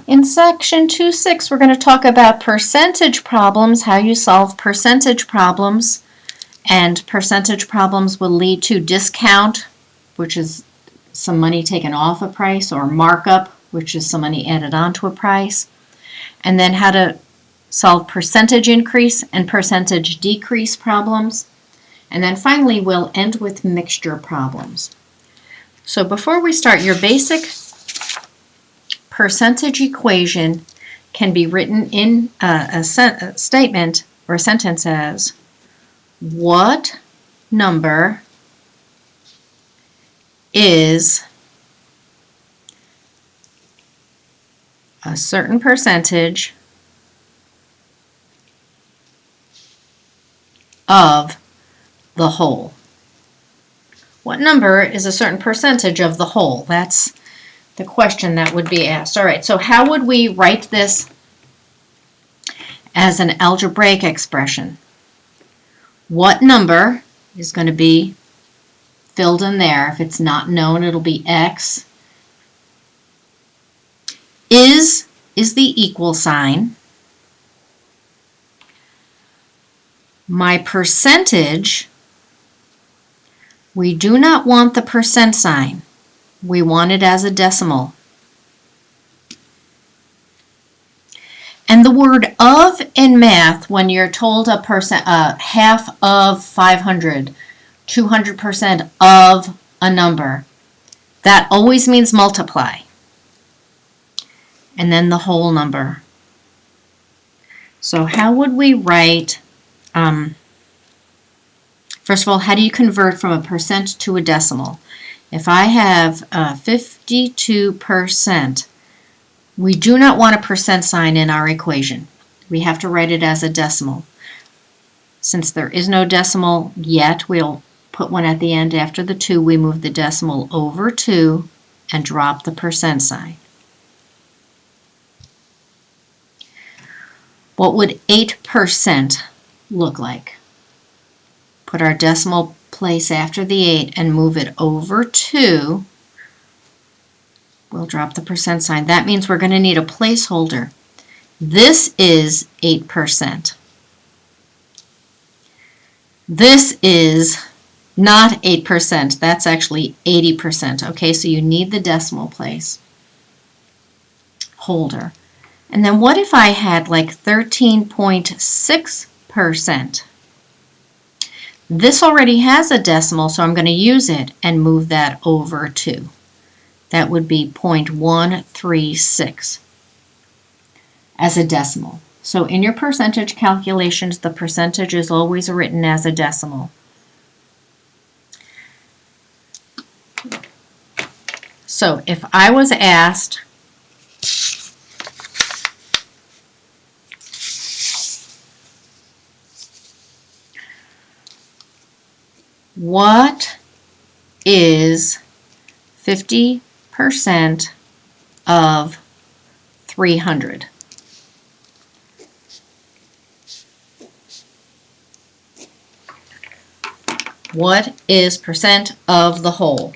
In section 2.6, we're going to talk about percentage problems, how you solve percentage problems. And percentage problems will lead to discount, which is some money taken off a price, or markup, which is some money added onto a price. And then how to solve percentage increase and percentage decrease problems. And then finally, we'll end with mixture problems. So before we start, your basic percentage equation can be written in a statement or a sentence as, what number is a certain percentage of the whole? What number is a certain percentage of the whole? That's the question that would be asked. All right, so how would we write this as an algebraic expression? What number is going to be filled in there? If it's not known, it'll be x. Is the equal sign. My percentage, we do not want the percent sign. We want it as a decimal. And the word of in math, when you're told a half of 500, 200% of a number, that always means multiply. And then the whole number. So how would we write, first of all, how do you convert from a percent to a decimal? If I have 52%, we do not want a percent sign in our equation. We have to write it as a decimal. Since there is no decimal yet, we'll put one at the end after the 2. We move the decimal over 2 and drop the percent sign. What would 8% look like? Put our decimal place after the 8 and move it over 2. We'll drop the percent sign. That means we're going to need a placeholder. This is 8%. This is not 8%. That's actually 80%. Okay, so you need the decimal place holder. And then what if I had like 13.6%? This already has a decimal, so I'm going to use it and move that over 2. That would be 0.136 as a decimal. So in your percentage calculations, the percentage is always written as a decimal. So if I was asked what is 50% of 300? What is percent of the whole?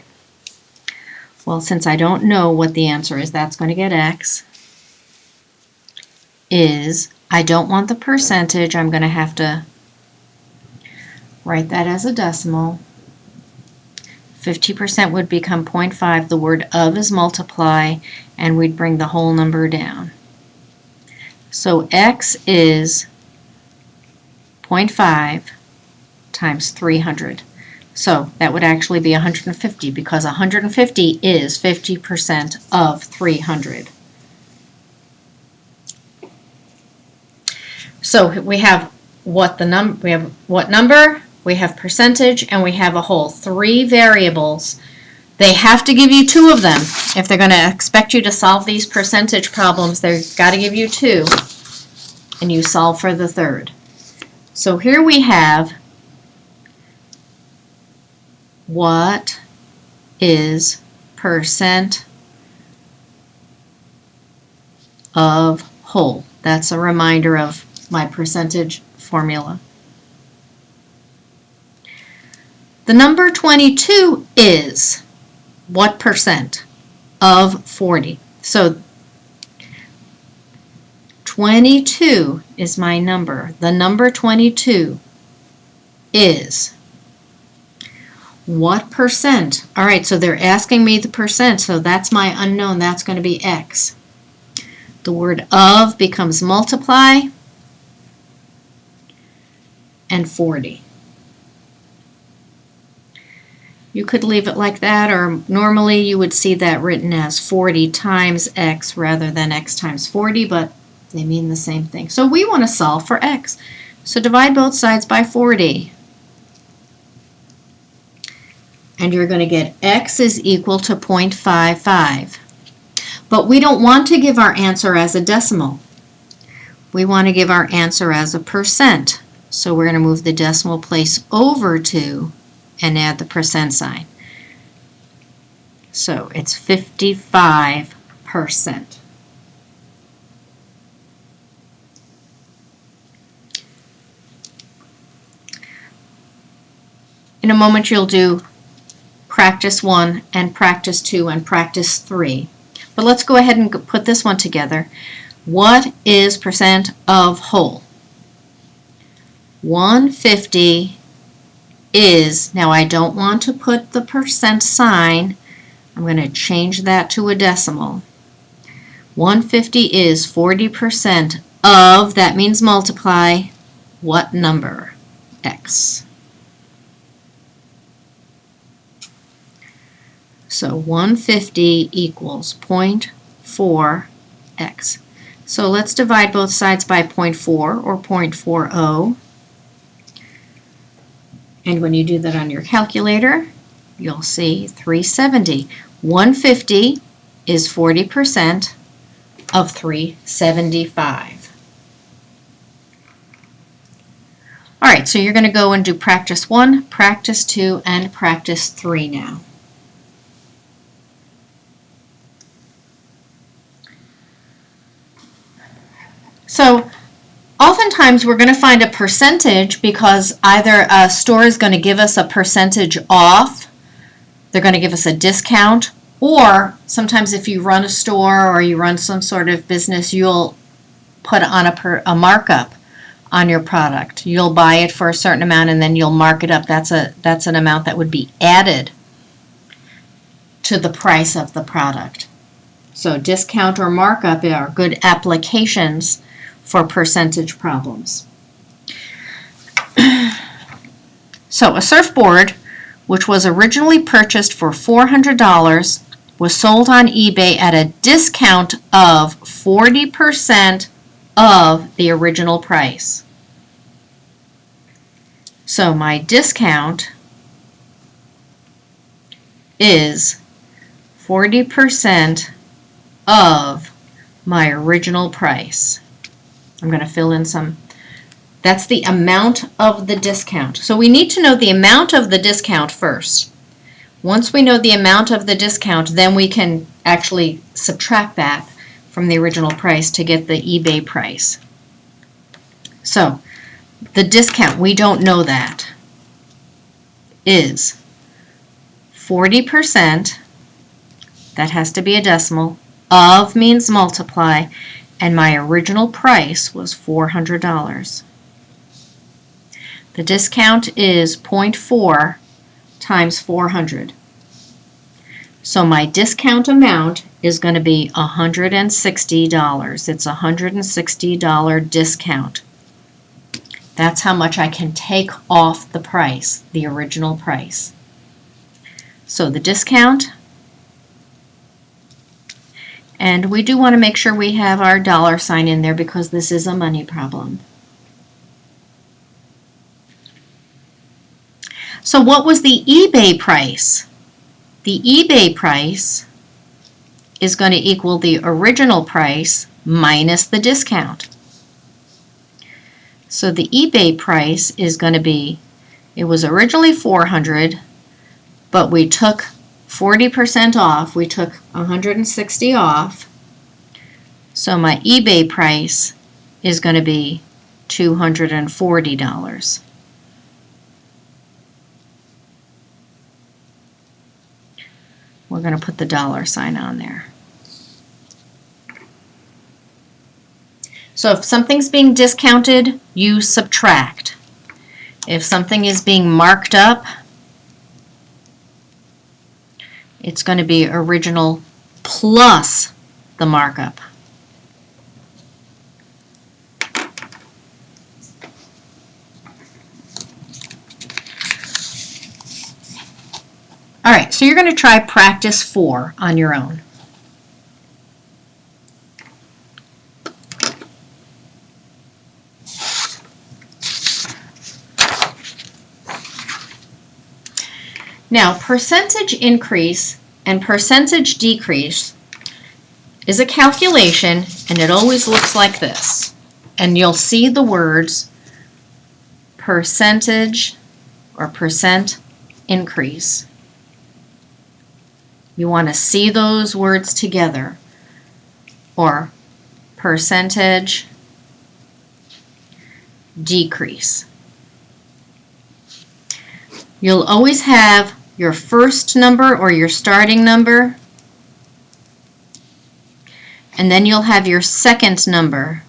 Well, since I don't know what the answer is, that's going to get x. I don't want the percentage. I'm going to have to write that as a decimal. 50% would become 0.5. The word of is multiply, and we'd bring the whole number down. So x is 0.5 times 300. So that would actually be 150, because 150 is 50% of 300. So we have what number, we have percentage, and we have a whole. 3 variables. They have to give you 2 of them. If they're going to expect you to solve these percentage problems, they've got to give you 2, and you solve for the 3rd. So here we have what is percent of whole. That's a reminder of my percentage formula. The number 22 is what percent of 40? So 22 is my number. The number 22 is what percent? All right, so they're asking me the percent, so that's my unknown. That's going to be X. The word of becomes multiply and 40. You could leave it like that, or normally you would see that written as 40 times X rather than X times 40, but they mean the same thing. So we want to solve for X. So divide both sides by 40. And you're going to get X is equal to 0.55. But we don't want to give our answer as a decimal. We want to give our answer as a percent. So we're going to move the decimal place over 2 and add the percent sign. So it's 55%. In a moment you'll do practice 1 and practice 2 and practice 3. But let's go ahead and put this one together. What is percent of whole? 150 is, now I don't want to put the percent sign, I'm going to change that to a decimal. 150 is 40% of, that means multiply, what number? X. So 150 equals 0.4x. So let's divide both sides by 0.4 or 0.40. And when you do that on your calculator, you'll see 370. 150 is 40% of 375. All right, so you're going to go and do practice 1, practice 2, and practice 3 now. So oftentimes we're going to find a percentage because either a store is going to give us a percentage off, they're going to give us a discount, or sometimes if you run a store or you run some sort of business, you'll put on a markup on your product. You'll buy it for a certain amount and then you'll mark it up. That's an amount that would be added to the price of the product. So discount or markup are good applications for percentage problems. So a surfboard, which was originally purchased for $400, was sold on eBay at a discount of 40% of the original price. So my discount is 40% of my original price. I'm going to fill in some. That's the amount of the discount. So we need to know the amount of the discount first. Once we know the amount of the discount, then we can actually subtract that from the original price to get the eBay price. So the discount, we don't know that, is 40%, that has to be a decimal, of means multiply, and my original price was $400. The discount is 0.4 times 400. So my discount amount is going to be $160. It's a $160 discount. That's how much I can take off the price, the original price. So the discount, and we do want to make sure we have our dollar sign in there because this is a money problem. So what was the eBay price? The eBay price is going to equal the original price minus the discount. So the eBay price is going to be, it was originally $400, but we took 40% off. We took $160 off. So my eBay price is going to be $240. We're going to put the dollar sign on there. So if something's being discounted, you subtract. If something is being marked up, it's going to be original plus the markup. All right, so you're going to try practice 4 on your own. Now, percentage increase and percentage decrease is a calculation, and it always looks like this. And you'll see the words percentage or percent increase. You want to see those words together, or percentage decrease. You'll always have your first number or your starting number, and then you'll have your second number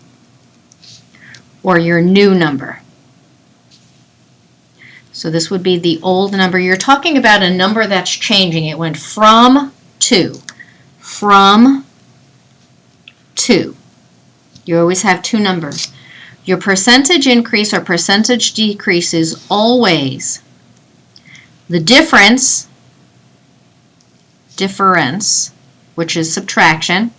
or your new number. So this would be the old number. You're talking about a number that's changing. It went from to. From to. You always have two numbers. Your percentage increase or percentage decrease is always the difference, which is subtraction,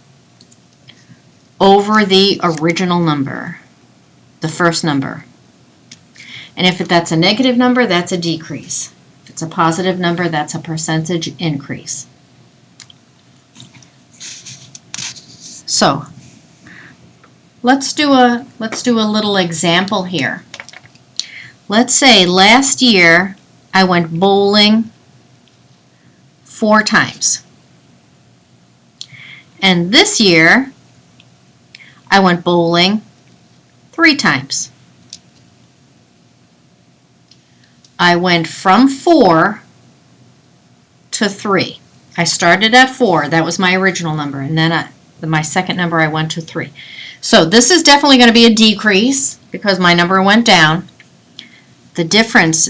over the original number, the first number. And if that's a negative number, that's a decrease. If it's a positive number, that's a percentage increase. So, let's do a little example here. Let's say last year I went bowling 4 times. And this year I went bowling 3 times. I went from 4 to 3. I started at 4, that was my original number, and then my second number I went to 3. So this is definitely going to be a decrease because my number went down. The difference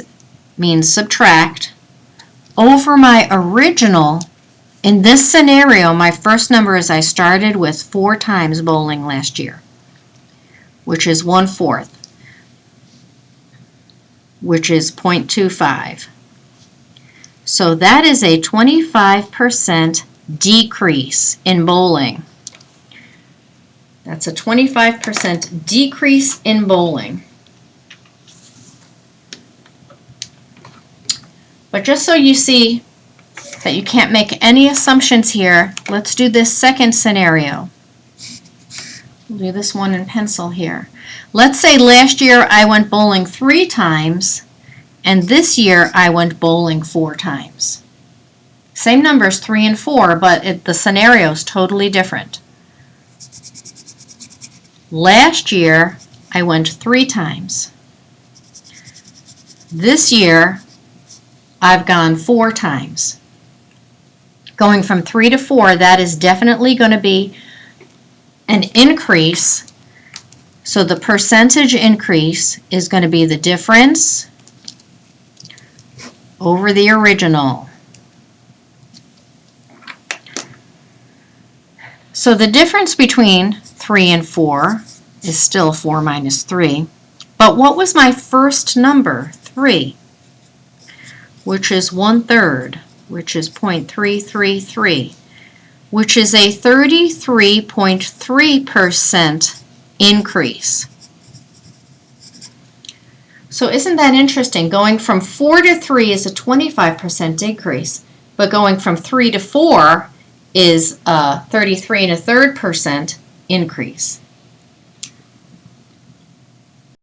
means subtract over my original. In this scenario, my first number is I started with 4 times bowling last year, which is 1/4. Which is 0.25. So that is a 25% decrease in bowling. That's a 25% decrease in bowling. But just so you see that you can't make any assumptions here, let's do this second scenario. We'll do this one in pencil here. Let's say last year I went bowling 3 times, and this year I went bowling 4 times. Same numbers, 3 and 4, but the scenario is totally different. Last year I went 3 times. This year I've gone 4 times. Going from 3 to 4, that is definitely going to be an increase. So the percentage increase is going to be the difference over the original. So the difference between 3 and 4 is still 4 minus 3. But what was my first number? 3, which is 1/3, which is 0.333, which is a 33.3% increase. So isn't that interesting? Going from 4 to 3 is a 25% increase, but going from 3 to 4 is a 33 1/3% increase.